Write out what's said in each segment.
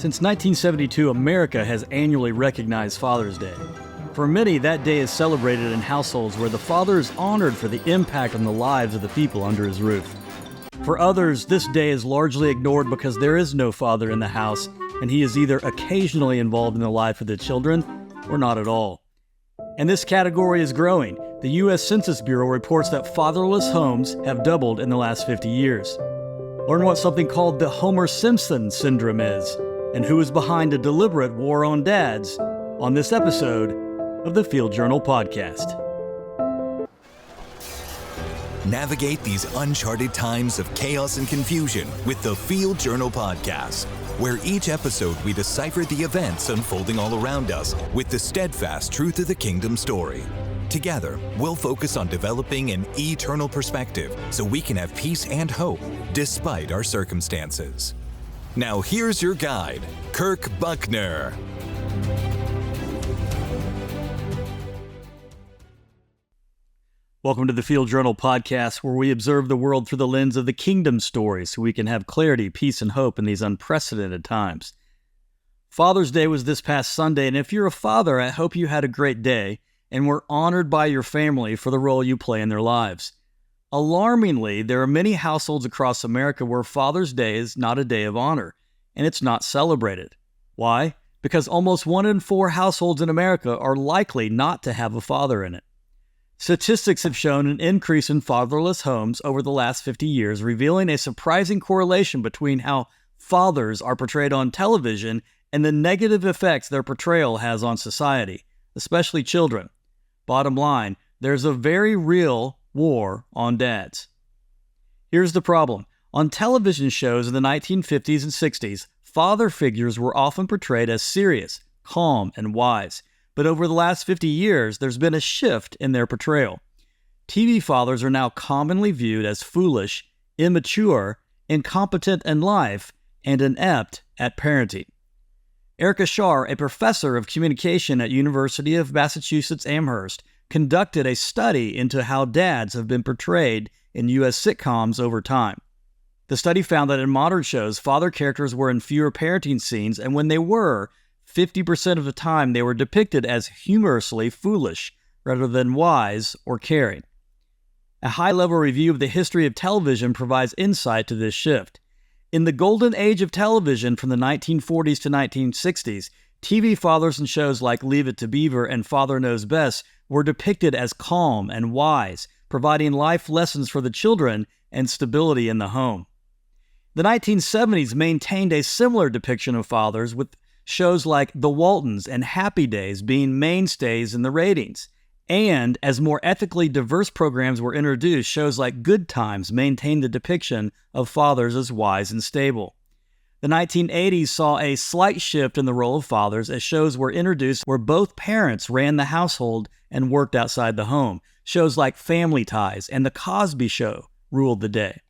Since 1972, America has annually recognized Father's Day. For many, that day is celebrated in households where the father is honored for the impact on the lives of the people under his roof. For others, this day is largely ignored because there is no father in the house, and he is either occasionally involved in the life of the children or not at all. And this category is growing. The U.S. Census Bureau reports that fatherless homes have doubled in the last 50 years. Learn what something called the Homer Simpson Syndrome is, and who is behind a deliberate war on dads on this episode of the Field Journal Podcast. Navigate these uncharted times of chaos and confusion with the Field Journal Podcast, where each episode we decipher the events unfolding all around us with the steadfast truth of the kingdom story. Together, we'll focus on developing an eternal perspective so we can have peace and hope despite our circumstances. Now here's your guide, Kirk Buckner. Welcome to the Field Journal Podcast, where we observe the world through the lens of the kingdom story so we can have clarity, peace, and hope in these unprecedented times. Father's Day was this past Sunday, and if you're a father, I hope you had a great day and were honored by your family for the role you play in their lives. Alarmingly, there are many households across America where Father's Day is not a day of honor, and it's not celebrated. Why? Because almost 1 in 4 households in America are likely not to have a father in it. Statistics have shown an increase in fatherless homes over the last 50 years, revealing a surprising correlation between how fathers are portrayed on television and the negative effects their portrayal has on society, especially children. Bottom line, there's a very real war on dads. Here's the problem. On television shows in the 1950s and 60s, father figures were often portrayed as serious, calm, and wise. But over the last 50 years, there's been a shift in their portrayal. TV fathers are now commonly viewed as foolish, immature, incompetent in life, and inept at parenting. Erica Scharrer, a professor of communication at University of Massachusetts Amherst, conducted a study into how dads have been portrayed in U.S. sitcoms over time. The study found that in modern shows, father characters were in fewer parenting scenes, and when they were, 50% of the time they were depicted as humorously foolish rather than wise or caring. A high-level review of the history of television provides insight to this shift. In the golden age of television from the 1940s to 1960s, TV fathers in shows like Leave It to Beaver and Father Knows Best were depicted as calm and wise, providing life lessons for the children and stability in the home. The 1970s maintained a similar depiction of fathers, with shows like The Waltons and Happy Days being mainstays in the ratings. And as more ethically diverse programs were introduced, shows like Good Times maintained the depiction of fathers as wise and stable. The 1980s saw a slight shift in the role of fathers as shows were introduced where both parents ran the household and worked outside the home. Shows like Family Ties and The Cosby Show ruled the day.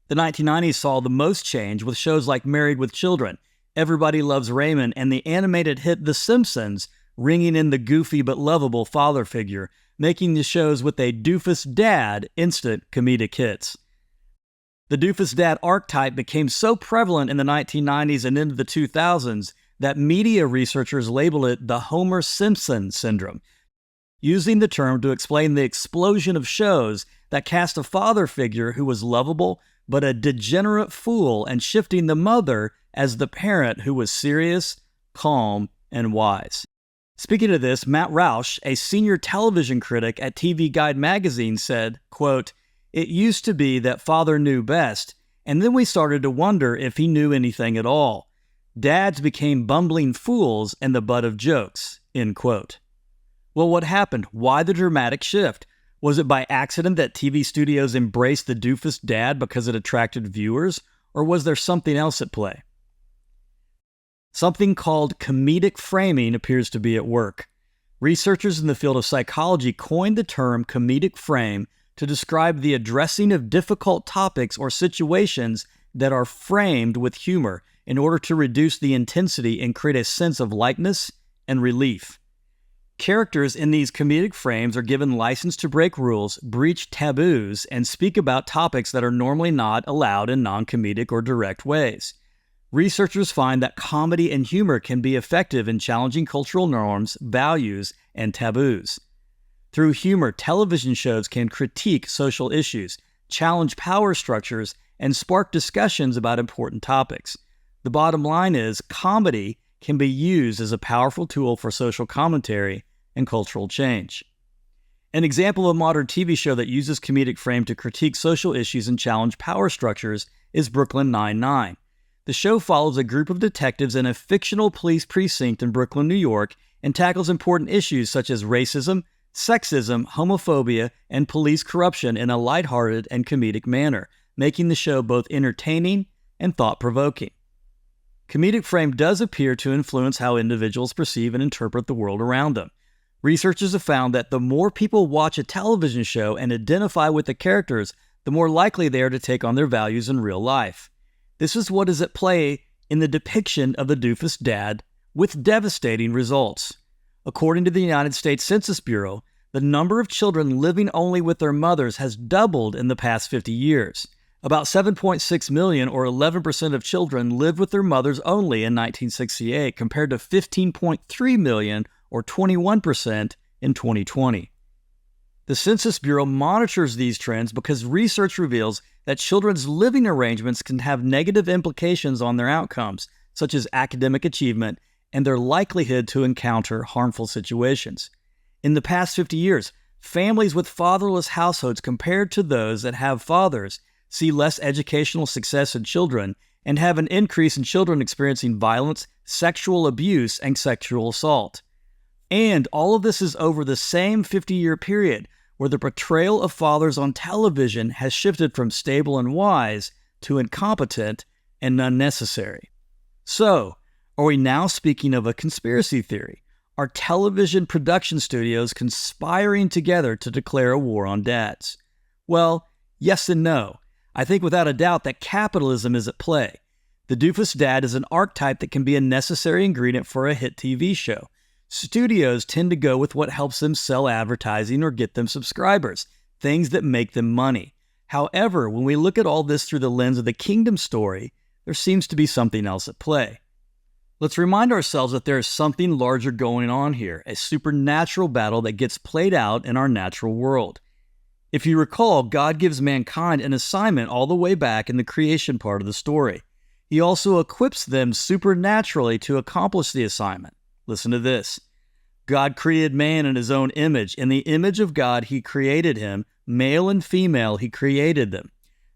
The 1990s saw the most change with shows like Married with Children, Everybody Loves Raymond, and the animated hit The Simpsons, ringing in the goofy but lovable father figure, making the shows with a Doofus Dad instant comedic hits. The Doofus Dad archetype became so prevalent in the 1990s and into the 2000s that media researchers label it the Homer Simpson Syndrome, using the term to explain the explosion of shows that cast a father figure who was lovable but a degenerate fool, and shifting the mother as the parent who was serious, calm, and wise. Speaking of this, Matt Roush, a senior television critic at TV Guide magazine, said, quote, "It used to be that father knew best, and then we started to wonder if he knew anything at all. Dads became bumbling fools and the butt of jokes," end quote. Well, what happened? Why the dramatic shift? Was it by accident that TV studios embraced the Doofus Dad because it attracted viewers, or was there something else at play? Something called comedic framing appears to be at work. Researchers in the field of psychology coined the term comedic frame to describe the addressing of difficult topics or situations that are framed with humor in order to reduce the intensity and create a sense of lightness and relief. Characters in these comedic frames are given license to break rules, breach taboos, and speak about topics that are normally not allowed in non-comedic or direct ways. Researchers find that comedy and humor can be effective in challenging cultural norms, values, and taboos. Through humor, television shows can critique social issues, challenge power structures, and spark discussions about important topics. The bottom line is, comedy can be used as a powerful tool for social commentary and cultural change. An example of a modern TV show that uses comedic frame to critique social issues and challenge power structures is Brooklyn Nine-Nine. The show follows a group of detectives in a fictional police precinct in Brooklyn, New York, and tackles important issues such as racism, sexism, homophobia, and police corruption in a lighthearted and comedic manner, making the show both entertaining and thought-provoking. Comedic frame does appear to influence how individuals perceive and interpret the world around them. Researchers have found that the more people watch a television show and identify with the characters, the more likely they are to take on their values in real life. This is what is at play in the depiction of the Doofus Dad, with devastating results. According to the United States Census Bureau, the number of children living only with their mothers has doubled in the past 50 years. About 7.6 million, or 11% of children, lived with their mothers only in 1968, compared to 15.3 million, or 21%, in 2020. The Census Bureau monitors these trends because research reveals that children's living arrangements can have negative implications on their outcomes, such as academic achievement and their likelihood to encounter harmful situations. In the past 50 years, families with fatherless households compared to those that have fathers see less educational success in children and have an increase in children experiencing violence, sexual abuse, and sexual assault. And all of this is over the same 50-year period, where the portrayal of fathers on television has shifted from stable and wise to incompetent and unnecessary. So, are we now speaking of a conspiracy theory? Are television production studios conspiring together to declare a war on dads? Well, yes and no. I think without a doubt that capitalism is at play. The Doofus Dad is an archetype that can be a necessary ingredient for a hit TV show. Studios tend to go with what helps them sell advertising or get them subscribers, things that make them money. However, when we look at all this through the lens of the kingdom story, there seems to be something else at play. Let's remind ourselves that there is something larger going on here, a supernatural battle that gets played out in our natural world. If you recall, God gives mankind an assignment all the way back in the creation part of the story. He also equips them supernaturally to accomplish the assignment. Listen to this. God created man in his own image. In the image of God, he created him. Male and female, he created them.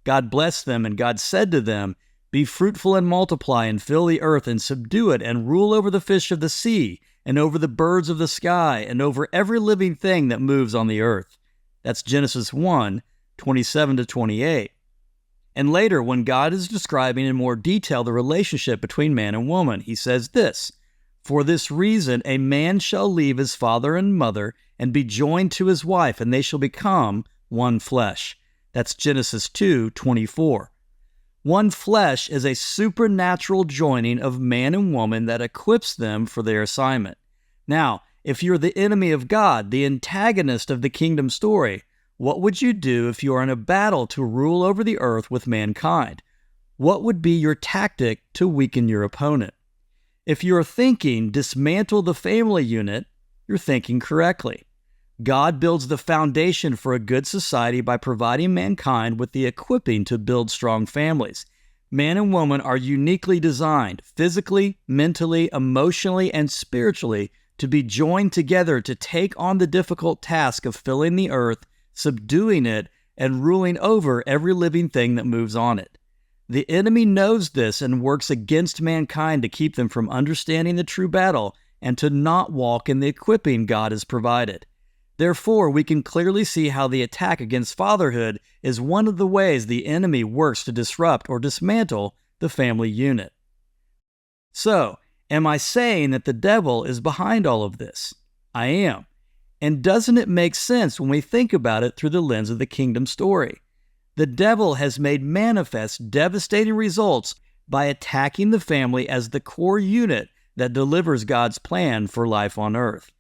God blessed them, and God said to them, "Be fruitful and multiply, and fill the earth, and subdue it, and rule over the fish of the sea, and over the birds of the sky, and over every living thing that moves on the earth." That's Genesis 1, 27 to 28. And later, when God is describing in more detail the relationship between man and woman, he says this, "For this reason, a man shall leave his father and mother and be joined to his wife, and they shall become one flesh." That's Genesis 2:24. One flesh is a supernatural joining of man and woman that equips them for their assignment. Now, if you're the enemy of God, the antagonist of the kingdom story, what would you do if you are in a battle to rule over the earth with mankind? What would be your tactic to weaken your opponent? If you're thinking dismantle the family unit, you're thinking correctly. God builds the foundation for a good society by providing mankind with the equipping to build strong families. Man and woman are uniquely designed, physically, mentally, emotionally, and spiritually, to be joined together to take on the difficult task of filling the earth, subduing it, and ruling over every living thing that moves on it. The enemy knows this and works against mankind to keep them from understanding the true battle and to not walk in the equipping God has provided. Therefore, we can clearly see how the attack against fatherhood is one of the ways the enemy works to disrupt or dismantle the family unit. So, am I saying that the devil is behind all of this? I am. And doesn't it make sense when we think about it through the lens of the kingdom story? The devil has made manifest devastating results by attacking the family as the core unit that delivers God's plan for life on earth.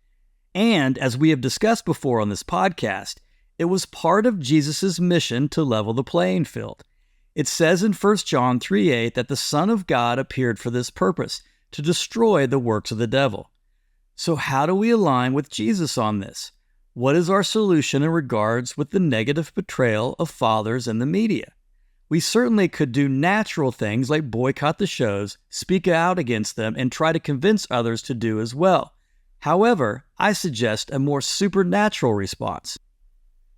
And as we have discussed before on this podcast, it was part of Jesus' mission to level the playing field. It says in 1 John 3:8 that the Son of God appeared for this purpose, to destroy the works of the devil. So how do we align with Jesus on this? What is our solution in regards with the negative portrayal of fathers in the media? We certainly could do natural things like boycott the shows, speak out against them, and try to convince others to do as well. However, I suggest a more supernatural response.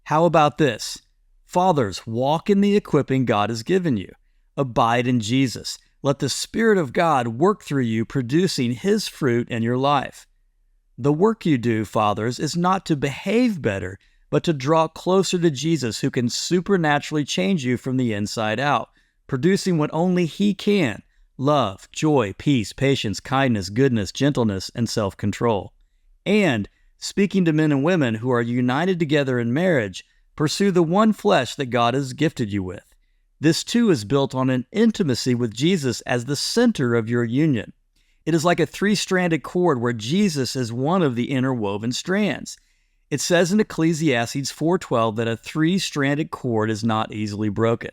How about this? Fathers, walk in the equipping God has given you. Abide in Jesus. Let the Spirit of God work through you, producing His fruit in your life. The work you do, fathers, is not to behave better, but to draw closer to Jesus, who can supernaturally change you from the inside out, producing what only He can: love, joy, peace, patience, kindness, goodness, gentleness, and self-control. And, speaking to men and women who are united together in marriage, pursue the one flesh that God has gifted you with. This too is built on an intimacy with Jesus as the center of your union. It is like a three-stranded cord where Jesus is one of the interwoven strands. It says in Ecclesiastes 4:12 that a three-stranded cord is not easily broken.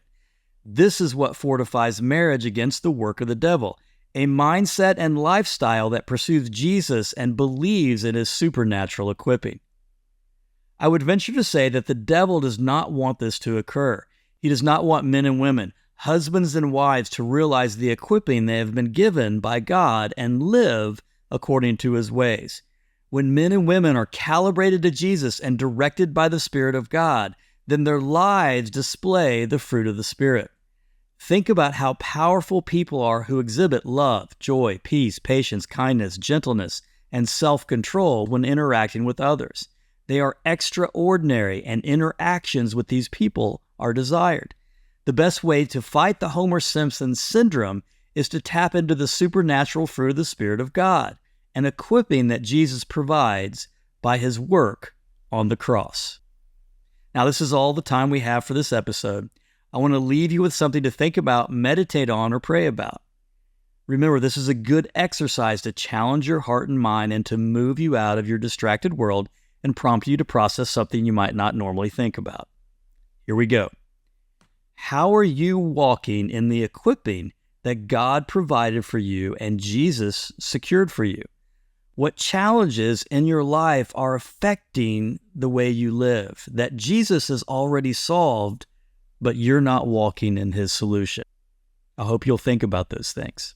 This is what fortifies marriage against the work of the devil, a mindset and lifestyle that pursues Jesus and believes in His supernatural equipping. I would venture to say that the devil does not want this to occur. He does not want men and women, husbands and wives, to realize the equipping they have been given by God and live according to His ways. When men and women are calibrated to Jesus and directed by the Spirit of God, then their lives display the fruit of the Spirit. Think about how powerful people are who exhibit love, joy, peace, patience, kindness, gentleness, and self-control when interacting with others. They are extraordinary, and interactions with these people are desired. The best way to fight the Homer Simpson Syndrome is to tap into the supernatural fruit of the Spirit of God, an equipping that Jesus provides by His work on the cross. Now, this is all the time we have for this episode. I want to leave you with something to think about, meditate on, or pray about. Remember, this is a good exercise to challenge your heart and mind and to move you out of your distracted world and prompt you to process something you might not normally think about. Here we go. How are you walking in the equipping that God provided for you and Jesus secured for you? What challenges in your life are affecting the way you live that Jesus has already solved, but you're not walking in His solution? I hope you'll think about those things.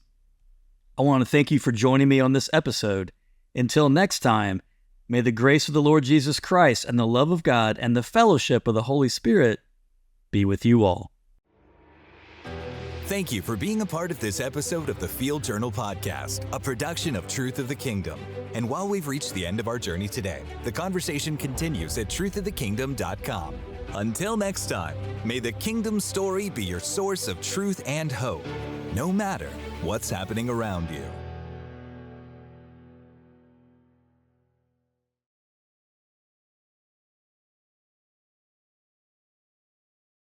I want to thank you for joining me on this episode. Until next time, may the grace of the Lord Jesus Christ and the love of God and the fellowship of the Holy Spirit be with you all. Thank you for being a part of this episode of the Field Journal Podcast, a production of Truth of the Kingdom. And while we've reached the end of our journey today, the conversation continues at truthofthekingdom.com. Until next time, may the Kingdom story be your source of truth and hope, no matter what's happening around you.